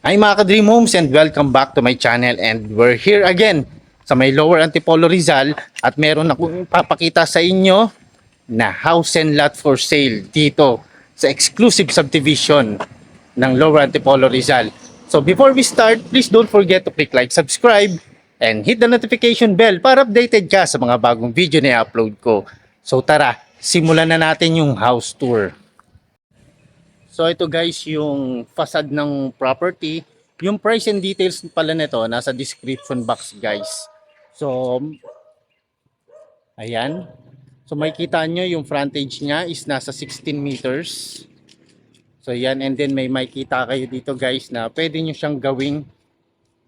Hi mga ka-Dream Homes and welcome back to my channel, and we're here again sa may Lower Antipolo Rizal at meron akong papakita sa inyo na house and lot for sale dito sa exclusive subdivision ng Lower Antipolo Rizal. So before we start, please don't forget to click like, subscribe and hit the notification bell para updated ka sa mga bagong video na i-upload ko. So tara, simulan na natin yung house tour. So ito guys yung facade ng property. Yung price and details pala nito nasa description box guys. So ayan. So makikita nyo yung frontage niya is nasa 16 meters. So yan, and then may makikita kayo dito guys na pwede nyo siyang gawing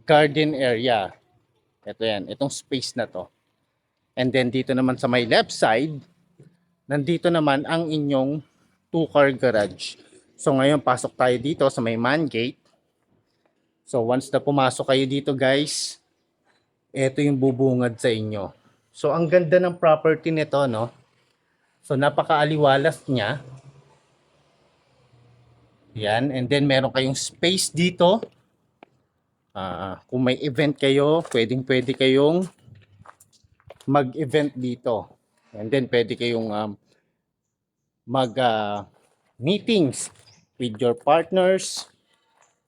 garden area. Ito yan, itong space na to. And then dito naman sa may left side, nandito naman ang inyong 2-car garage. So ngayon pasok tayo dito sa may man gate. So once na pumasok kayo dito guys, ito yung bubungad sa inyo. So ang ganda ng property nito, no? So napakaaliwalas niya. Yan, and then meron kayong space dito. Kung may event kayo, pwede kayong mag-event dito. And then pwede kayong mag-meetings with your partners,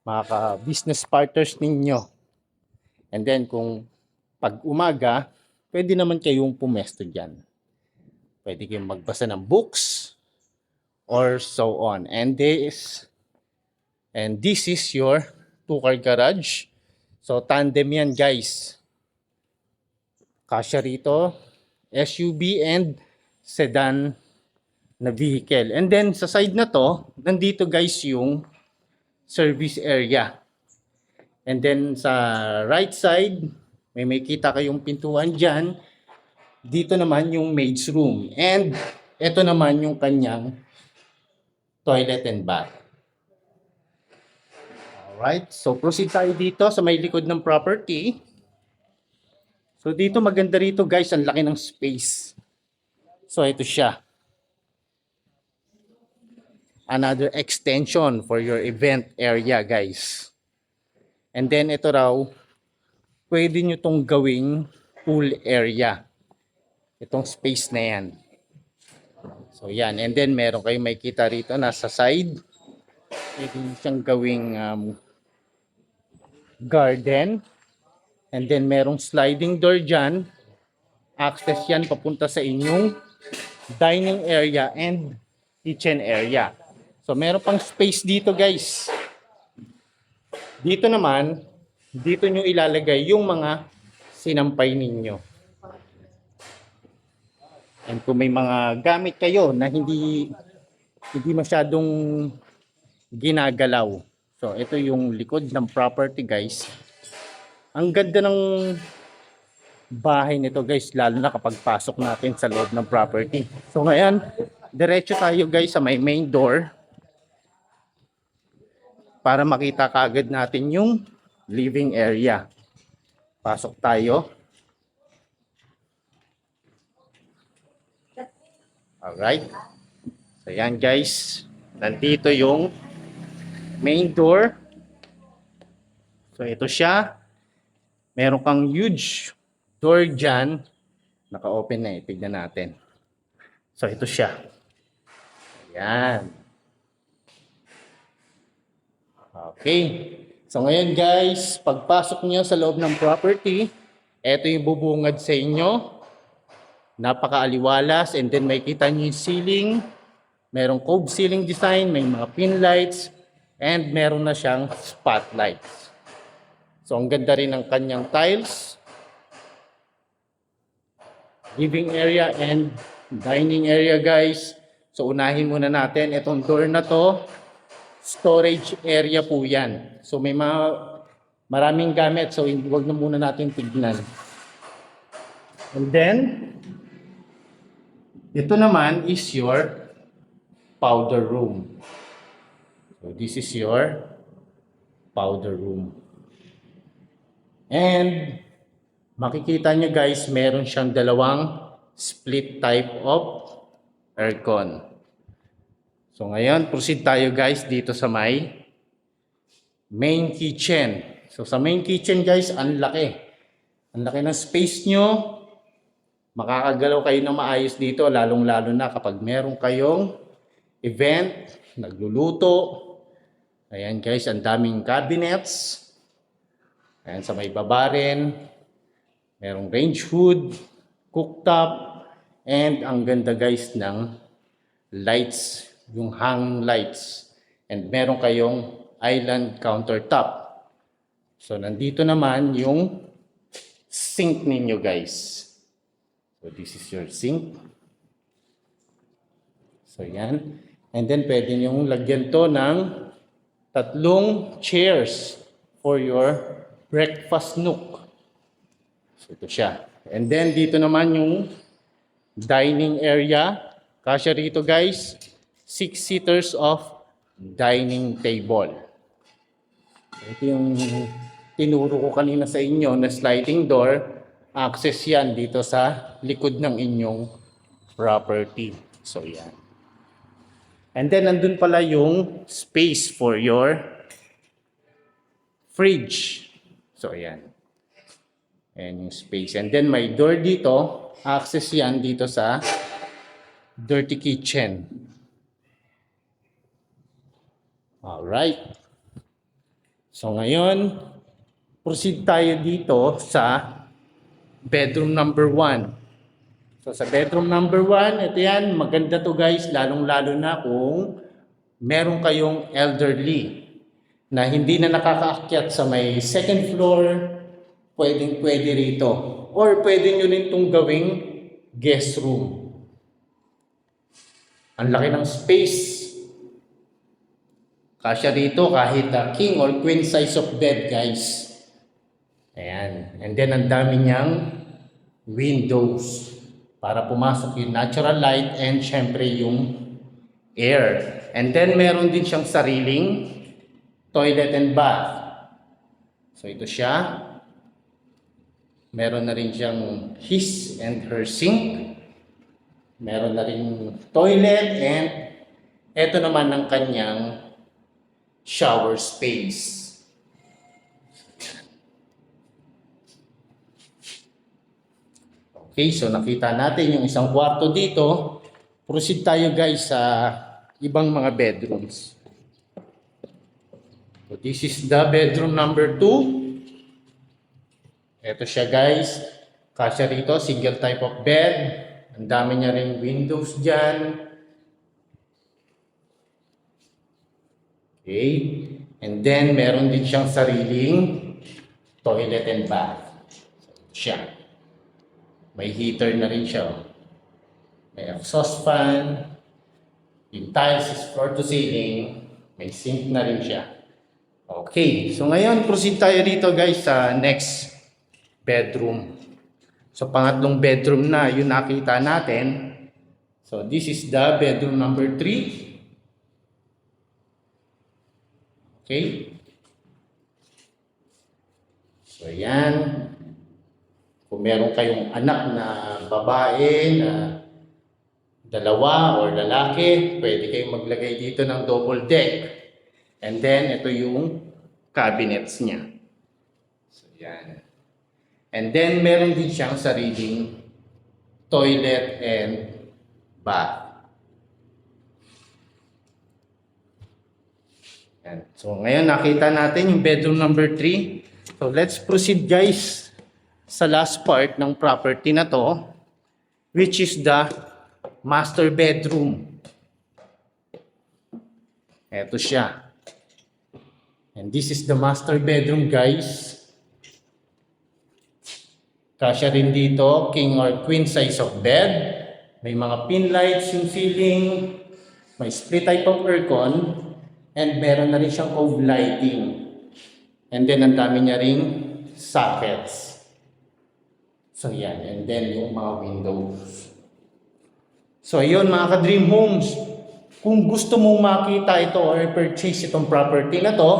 mga business partners ninyo. And then kung pag umaga, pwede naman kayong pumesto dyan. Pwede kayong magbasa ng books or so on. And this is your 2-car garage. So tandem yan guys. Kasya rito, SUV and sedan na vehicle. And then sa side na to, nandito guys yung service area. And then sa right side, may makita kayong pintuan dyan. Dito naman yung maid's room. And ito naman yung kanyang toilet and bath. Alright, so proceed tayo dito sa may likod ng property. So dito maganda rito guys, ang laki ng space. So ito siya. Another extension for your event area guys. And then ito raw, pwede nyo tong gawing pool area. Itong space na yan. So yan, and then meron kayong makikita rito nasa side. Pwede nyo siyang gawing garden. And then merong sliding door dyan. Access yan papunta sa inyong dining area and kitchen area. So meron pang space dito guys. Dito naman, dito nyo ilalagay yung mga sinampay ninyo. And kung may mga gamit kayo na hindi masyadong ginagalaw. So ito yung likod ng property guys. Ang ganda ng bahay nito guys, lalo na kapag pasok natin sa loob ng property. So ngayon, diretso tayo guys sa may main door para makita kaagad natin yung living area. Pasok tayo. Alright. So yan guys, nandito yung main door. So ito siya. Meron kang huge door dyan. Naka-open na eh. Tignan natin. So ito siya. Yan. Okay. So ngayon guys, pagpasok nyo sa loob ng property, ito yung bubungad sa inyo. Napakaaliwalas, and then may kita nyo yung ceiling. Merong cove ceiling design, may mga pin lights, and meron na siyang spotlights. So ang ganda rin ng kanyang tiles. Living area and dining area guys. So unahin muna natin itong door na to. Storage area po yan. So may maraming gamit. So huwag na muna natin tignan. And then, ito naman is your powder room. So this is your powder room. And makikita nyo guys, meron siyang dalawang split type of aircon. So ngayon, proceed tayo guys dito sa may main kitchen. So sa main kitchen guys, ang laki. Ang laki ng space nyo. Makakagalaw kayo na maayos dito, lalong-lalo na kapag meron kayong event, nagluluto. Ayan guys, ang daming cabinets. Ayan sa may baba rin. Merong range hood, cooktop, and ang ganda guys ng lights, yung hang lights. And meron kayong island countertop. So nandito naman yung sink ninyo guys. So this is your sink. So yan. And then pwede nyong lagyan to ng 3 chairs for your breakfast nook. So ito siya. And then dito naman yung dining area. Kasya rito guys, 6 seaters of dining table. Ito yung tinuro ko kanina sa inyo na sliding door. Access yan dito sa likod ng inyong property. So yan. And then nandun pala yung space for your fridge. So yan. Ayan yung space. And then may door dito. Access yan dito sa dirty kitchen. Alright. So ngayon, proceed tayo dito sa bedroom number 1. So sa bedroom number 1, ito yan, maganda to guys, lalong-lalo na kung meron kayong elderly na hindi na nakakaakyat sa may second floor, pwede rito. Or pwede nyo rin itong gawing guest room. Ang laki ng space. Kasya dito kahit king or queen size of bed guys. Ayan. And then ang dami niyang windows para pumasok yung natural light and syempre yung air. And then meron din siyang sariling toilet and bath. So ito siya. Meron na rin siyang his and her sink. Meron na rin toilet and ito naman ang kanyang shower space. Okay, so nakita natin yung isang kwarto dito. Proceed tayo guys sa ibang mga bedrooms. So this is the bedroom number 2. Ito siya guys. Kasya rito, single type of bed. Ang dami niya ring windows dyan. Okay. And then meron din siyang sariling toilet and bath. So ito siya. May heater na rin siya. May exhaust fan. Yung tiles is floor to ceiling. May sink na rin siya. Okay. So ngayon, proceed tayo dito guys sa next bedroom. So pangatlong bedroom na yung nakita natin. So this is the bedroom number 3. Okay. So yan. Kung meron kayong anak na babae na dalawa or lalaki, pwede kayong maglagay dito ng double deck. And then, ito yung cabinets niya. So, yan. And then, meron din siyang sariling toilet and bath. Yan. So, ngayon nakita natin yung bedroom number 3. So, let's proceed guys sa last part ng property na to, which is the master bedroom. Ito siya. And this is the master bedroom guys. Kasya rin dito, king or queen size of bed. May mga pin lights yung ceiling. May split type of aircon. And meron na rin siyang cove lighting. And then ang dami niya ring sockets. So yan, and then yung mga windows. So yun mga ka-Dream Homes, kung gusto mong makita ito or purchase itong property na to,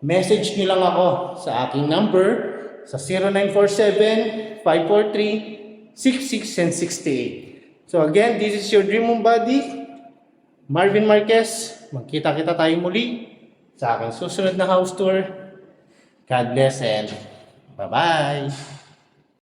message nyo lang ako sa aking number sa 0947-543-6668. So again, this is your Dream Home Buddy, Marvin Marquez. Magkita-kita tayo muli sa aking susunod na house tour. God bless and bye-bye!